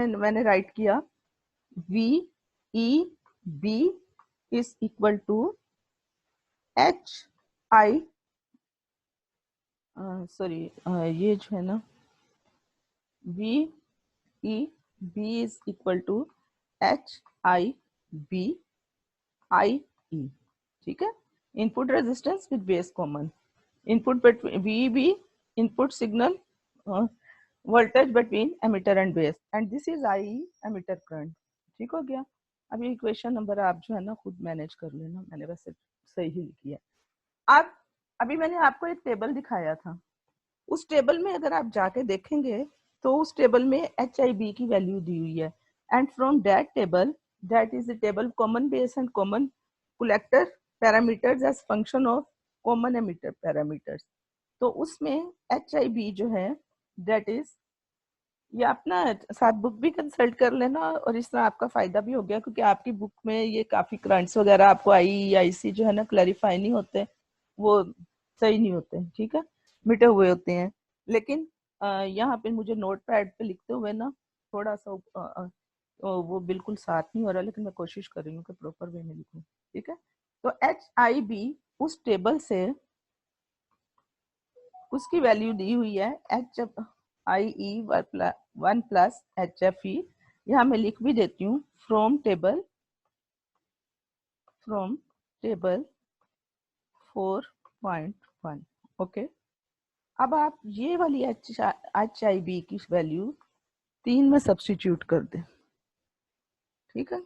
मैंने राइट किया V E B is equal to H I, sorry ये जो है ना V E B is equal to H I B I E, ठीक है। Input resistance with base common, input V B input signal voltage between emitter and base, and this is I emitter current, ठीक हो गया। अब ये equation number आप जो है ना खुद मैनेज कर लेना, मैंने वैसे सही ही लिखी है। अब अभी मैंने आपको एक टेबल दिखाया था, उस टेबल में अगर आप जाके देखेंगे तो उस टेबल में एच आई बी की वैल्यू दी हुई है, and from that table, that is the table common base and common collector parameters as function of common emitter parameters. तो उसमें एच आई बी जो है दैट इज, ये अपना साथ बुक भी कंसल्ट कर लेना, और इस तरह आपका फायदा भी हो गया क्योंकि आपकी बुक में ये काफी करंट्स वगैरह आपको आई सी जो है ना क्लैरिफाई नहीं होते, वो सही नहीं होते, ठीक है, मिटे हुए होते हैं। लेकिन यहाँ पे मुझे नोट पैड पे लिखते हुए ना थोड़ा सा वो बिल्कुल साथ नहीं हो रहा, लेकिन मैं कोशिश कर रही हूँ कि प्रॉपर वे में लिखूँ, ठीक है। तो एच आई बी उस टेबल से उसकी वैल्यू दी हुई है H I E 1 plus H F ई, यहाँ मैं लिख भी देती हूँ फ्रॉम टेबल 4.1, ओके। अब आप ये वाली एच आई बी की वैल्यू 3 में सब्स्टिट्यूट कर दें, ठीक है,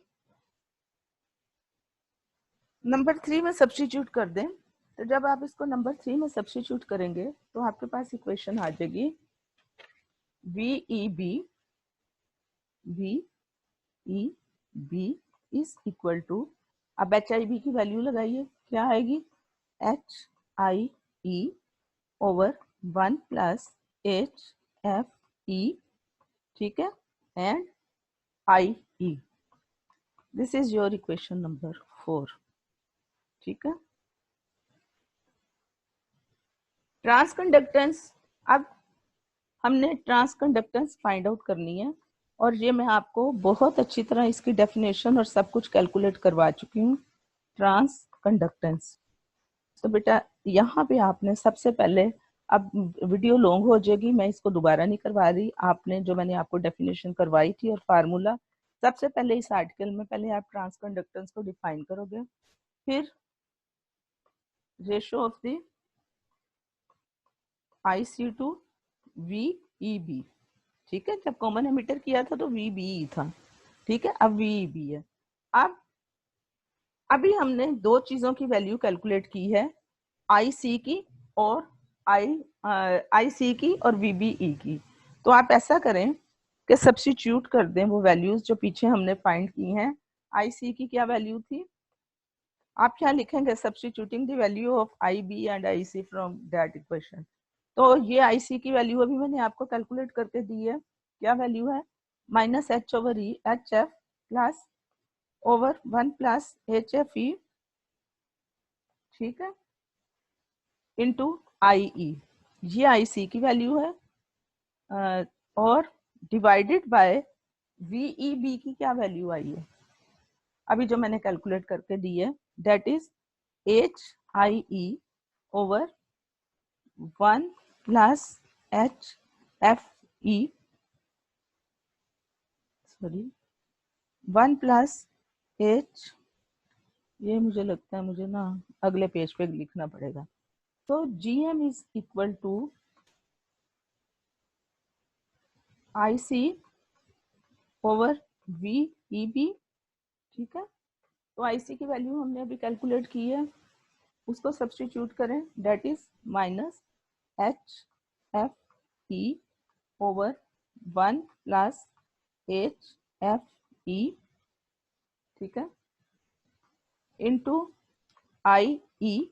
नंबर 3 में सब्स्टिट्यूट कर दें। तो जब आप इसको नंबर 3 में सब्स्टिट्यूट करेंगे तो आपके पास इक्वेशन आ जाएगी V E B is equal to, अब एच आई बी की वैल्यू लगाइए, क्या आएगी, H I E over 1 plus H F E, ठीक है, and I E, this is your equation number 4, ठीक है। ट्रांसकंडक्टेंस, अब हमने ट्रांसकंडक्टेंस फाइंड आउट करनी है, और ये मैं आपको बहुत अच्छी तरह इसकी डेफिनेशन और सब कुछ कैलकुलेट करवा चुकी हूँ। ट्रांसकंडक्टेंस, तो बेटा यहाँ पे आपने सबसे पहले, अब वीडियो लॉन्ग हो जाएगी, मैं इसको दोबारा नहीं करवा रही, आपने जो मैंने आपको डेफिनेशन करवाई थी और फार्मूला, सबसे पहले इस आर्टिकल में पहले आप ट्रांसकंडक्टेंस को डिफाइन करोगे, फिर ratio of the IC to VEB, ठीक है, जब कॉमन एमिटर किया था तो VBE था, ठीक है, अब VEB है। अब अभी हमने दो चीजों की वैल्यू कैलकुलेट की है, IC की और IC की और VBE की। तो आप ऐसा करें कि सब्स्टिट्यूट कर दें वो वैल्यूज जो पीछे हमने फाइंड की हैं। IC की क्या वैल्यू थी, आप क्या लिखेंगे, substituting the value of IB and IC from that equation. तो ये IC की वैल्यू अभी मैंने आपको कैलकुलेट करके दी है, क्या वैल्यू है, minus H over E H F plus over 1 plus H F E, ठीक है, इंटू आई ई, ये IC की वैल्यू है, और डिवाइडेड बाय VEB की क्या वैल्यू आई है, अभी जो मैंने कैलकुलेट करके दी है, that is H I E over 1 plus H F E, sorry 1 plus H, ये मुझे लगता है मुझे ना अगले पेज पे लिखना पड़ेगा। तो GM is equal to IC over VEB, ठीक है। तो IC की वैल्यू हमने अभी कैलकुलेट की है, उसको सब्स्टिट्यूट करें, that is minus H F E over 1 plus H F E, ठीक है, इंटू आई ई,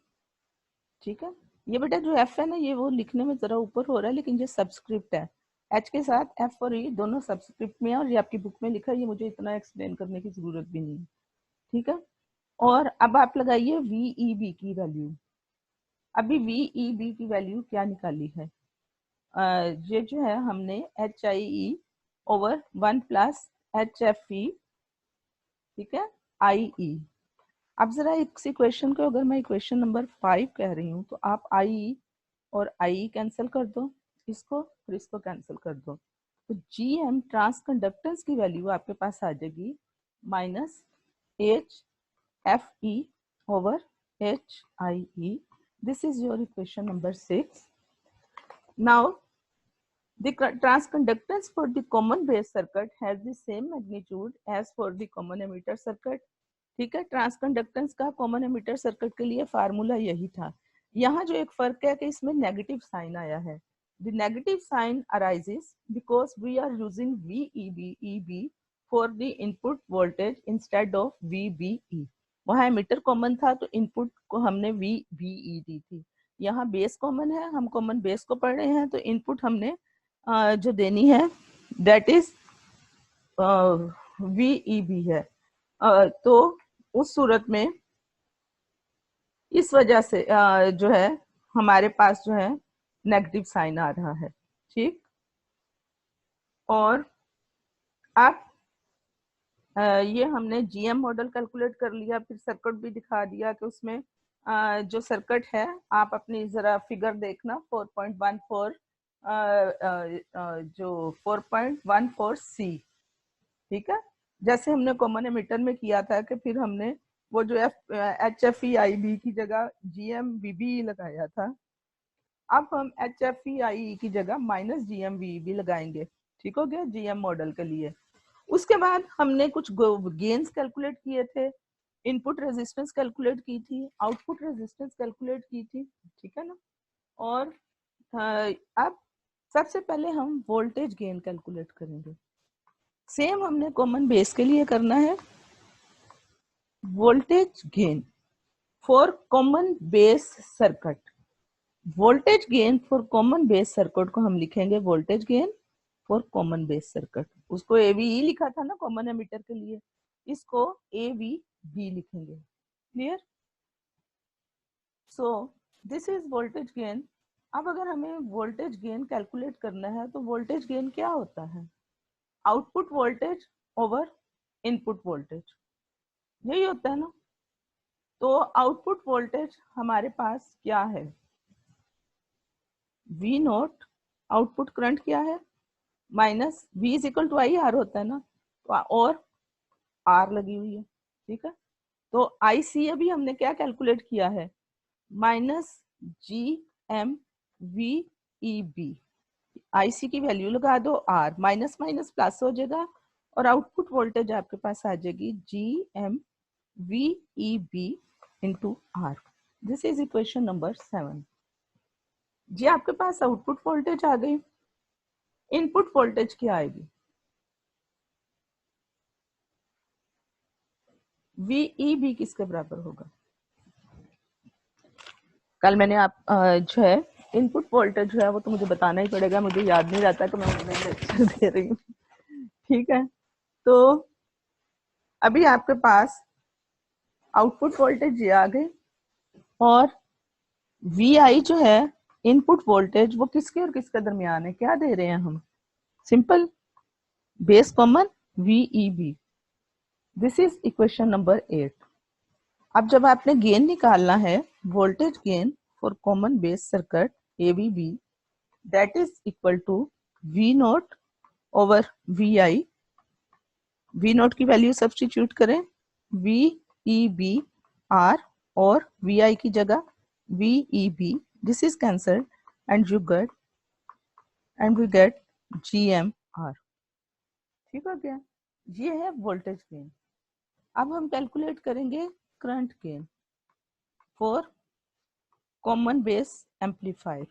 ठीक है। ये बेटा जो एफ है ना, ये वो लिखने में जरा ऊपर हो रहा है, लेकिन ये सब्सक्रिप्ट है, एच के साथ एफ और ई दोनों सब्सक्रिप्ट में है, और ये आपकी बुक में लिखा है, ये मुझे इतना एक्सप्लेन करने की जरूरत भी नहीं है, ठीक है। और अब आप लगाइए VEB की वैल्यू, अभी VEB की वैल्यू क्या निकाली है, ये जो है हमने H I E over 1 plus H F E, ठीक है, आई ई। अब जरा इस इक्वेशन को अगर मैं इक्वेशन नंबर 5 कह रही हूँ तो आप आई और आई कैंसिल कर दो, इसको और इसको कैंसिल कर दो, तो जी एम ट्रांस कंडक्टेंस की वैल्यू आपके पास आ जाएगी minus H F E over H I E. This is your equation number 6। Now the transconductance for the common base circuit has the same magnitude as for the common emitter circuit। ठीक है, transconductance का common emitter circuit के लिए formula यही था। यहाँ जो एक फर्क है कि इसमें नेगेटिव साइन आया है। The negative sign arises because we are using VEB for the input voltage instead of VBE। वहाँ एमिटर कॉमन था तो इनपुट को हमने VBE दी थी। यहाँ बेस कॉमन है, हम कॉमन बेस को पढ़ रहे हैं, तो इनपुट हमने जो देनी है दैट इज VEB है। तो उस सूरत में इस वजह से जो है हमारे पास जो है नेगेटिव साइन आ रहा है। ठीक, और अब ये हमने जीएम मॉडल कैलकुलेट कर लिया, फिर सर्किट भी दिखा दिया कि उसमें जो सर्किट है आप अपनी जरा फिगर देखना 4.14 जो 4.14 सी, ठीक है, जैसे हमने कॉमन एमिटर में किया था कि फिर हमने वो जो एच एफ ई आई बी की जगह जी एम बी बी लगाया था, अब हम एच एफ ई आई की जगह minus G M B B लगाएंगे। ठीक हो गया जीएम मॉडल के लिए। उसके बाद हमने कुछ गेन्स कैलकुलेट किए थे, इनपुट रेजिस्टेंस कैलकुलेट की थी, आउटपुट रेजिस्टेंस कैलकुलेट की थी, ठीक है ना। और अब सबसे पहले हम वोल्टेज गेन कैलकुलेट करेंगे। सेम हमने कॉमन बेस के लिए करना है। Voltage gain for common base circuit, voltage gain for common base circuit को हम लिखेंगे voltage gain for common base circuit. उसको एवीई लिखा था ना कॉमन एमिटर के लिए, इसको एवीबी लिखेंगे। Clear? So this is voltage gain. अब अगर हमें वोल्टेज गेन कैलकुलेट करना है तो वोल्टेज गेन क्या होता है? Output voltage over input voltage, यही होता है ना। तो आउटपुट वोल्टेज हमारे पास क्या है? वी नोट, आउटपुट करंट क्या है? Minus V is equal to I R होता है ना, तो और आर लगी हुई है। ठीक है, तो आई सी अभी हमने क्या कैलकुलेट किया है? Minus G M V E B. I C की वैल्यू लगा दो, आर माइनस माइनस प्लस हो जाएगा और आउटपुट वोल्टेज आपके पास आ जाएगी G M V E B into R. This is equation number 7। जी आपके पास आउटपुट वोल्टेज आ गई। इनपुट वोल्टेज क्या आएगी? VEB किसके बराबर होगा? कल मैंने आप जो है इनपुट वोल्टेज जो है वो तो मुझे बताना ही पड़ेगा, मुझे याद नहीं रहता कि मैं लेक्चर दे रही हूँ। ठीक है, तो अभी आपके पास आउटपुट वोल्टेज ये आ गई और VI जो है इनपुट वोल्टेज वो किसके और किसके दरमियान है? क्या दे रहे हैं हम? Simple base common VEB। This is equation number 8। अब जब आपने गेन निकालना है, voltage gain for common base circuit ABB, that is equal to V nought over VI। V nought की वैल्यू सब्स्टिट्यूट करें, VEB R और VI की जगह VEB। This is cancelled and we get GMR। ठीक हो गया, ये है वोल्टेज गेन। अब हम कैलकुलेट करेंगे current gain for common base amplifier.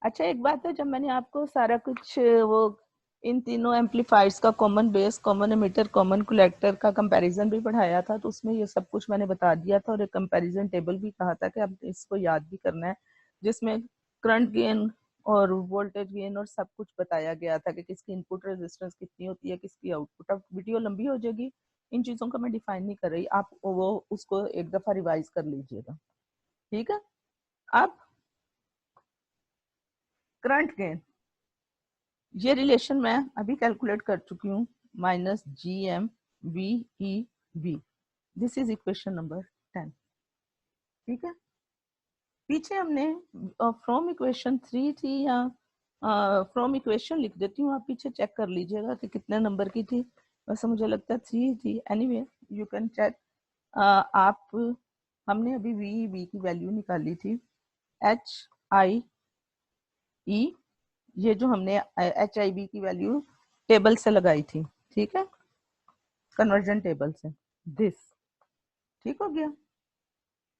अच्छा एक बात है, जब मैंने आपको सारा कुछ वो इन तीनों एम्पलीफायर्स का common base, common emitter, common collector का कंपैरिजन भी पढ़ाया था, तो उसमें ये सब कुछ मैंने बता दिया था और एक कंपैरिजन टेबल भी कहा था कि अब इसको याद भी करना है, जिसमें करंट गेन और वोल्टेज गेन और सब कुछ बताया गया था कि किसकी इनपुट रेजिस्टेंस कितनी होती है, किसकी आउटपुट। अब वीडियो लंबी हो जाएगी, इन चीज़ों को मैं डिफाइन नहीं कर रही, आप वो उसको एक दफ़ा रिवाइज कर लीजिएगा। ठीक है, अब करंट गेन, ये रिलेशन मैं अभी कैलकुलेट कर चुकी हूँ, minus G M V E V, this is equation number 10। ठीक है, पीछे हमने फ्रॉम इक्वेशन 3 थी, या फ्रॉम इक्वेशन लिख देती हूँ, आप पीछे चेक कर लीजिएगा कि कितने नंबर की थी। वैसे मुझे लगता है 3 थी, एनीवे यू कैन चेक। आप, हमने अभी वी बी की वैल्यू निकाली थी, एच आई ई, ये जो हमने एच आई बी की वैल्यू टेबल से लगाई थी, ठीक है, कन्वर्जन टेबल से, दिस, ठीक हो गया।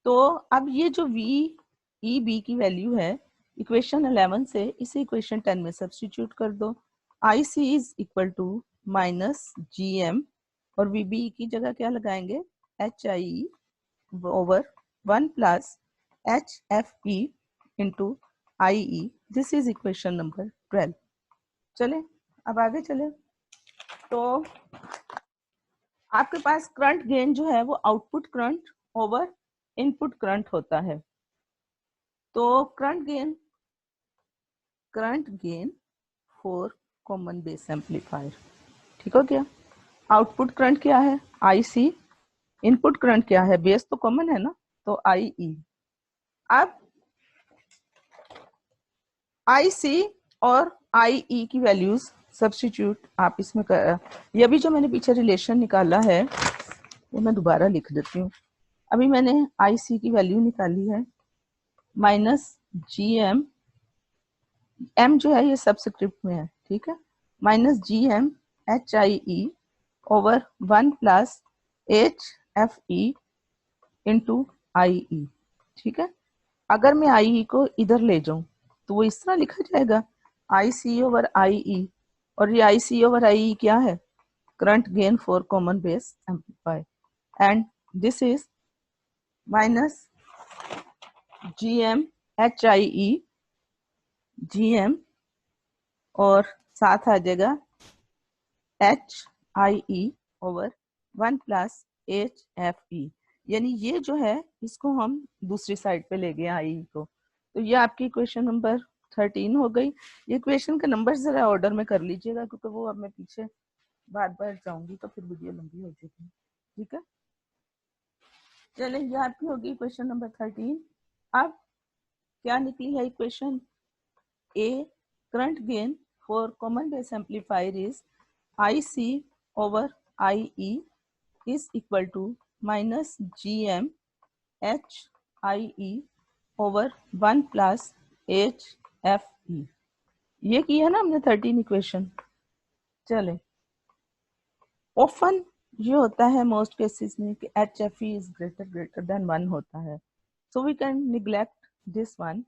तो अब ये जो वी ई बी की वैल्यू है इक्वेशन 11 से, इसे इक्वेशन 10 में सब्स्टिट्यूट कर दो। I C is equal to minus G M, और वी बी की जगह क्या लगाएंगे, H I over 1 plus H F E into I E, this is equation number 12। चले अब आगे चले, तो आपके पास करंट गेन जो है वो output current over input current होता है। तो current gain for common base amplifier, ठीक हो गया। आउटपुट करंट क्या है, आई सी, इनपुट करंट क्या है, बेस तो कॉमन है ना, तो आई ई। अब आई सी और आई ई की वैल्यूज सब्स्टिट्यूट आप इसमें कर, ये भी जो मैंने पीछे रिलेशन निकाला है वो मैं दोबारा लिख देती हूँ। अभी मैंने आई सी की वैल्यू निकाली है, माइनस जी एम, एम जो है ये सबस्क्रिप्ट में है, ठीक है, minus G M H I E over 1 plus H F E into I E, ठीक है। अगर मैं आई ई को इधर ले जाऊं तो वो इस तरह लिखा जाएगा, आई सी ओवर आई ई, और ये आई सी ओवर आई ई क्या है, current gain for common base amplifier, and this is minus G M H I E, G M, और साथ आ जाएगा H I E over 1 plus H F E, यानी ये जो है इसको हम दूसरी साइड पे ले गए आई ई को। तो ये आपकी इक्वेशन नंबर 13 हो गई। ये इक्वेशन के नंबर जरा ऑर्डर में कर लीजिएगा, क्योंकि वो अब मैं पीछे बार बार जाऊंगी तो फिर वीडियो लंबी हो जाएगी, ठीक है। चलिए, ये आपकी होगी इक्वेशन नंबर 13। अब क्या निकली है equation, a current gain for common base amplifier is I C over I E is equal to minus gm h I e over 1 plus h f e। ये किया ना हमने 13 इक्वेशन। चले, ऑफन ये होता है मोस्ट केसेस में कि H F E is greater than 1 होता है, so we can neglect this one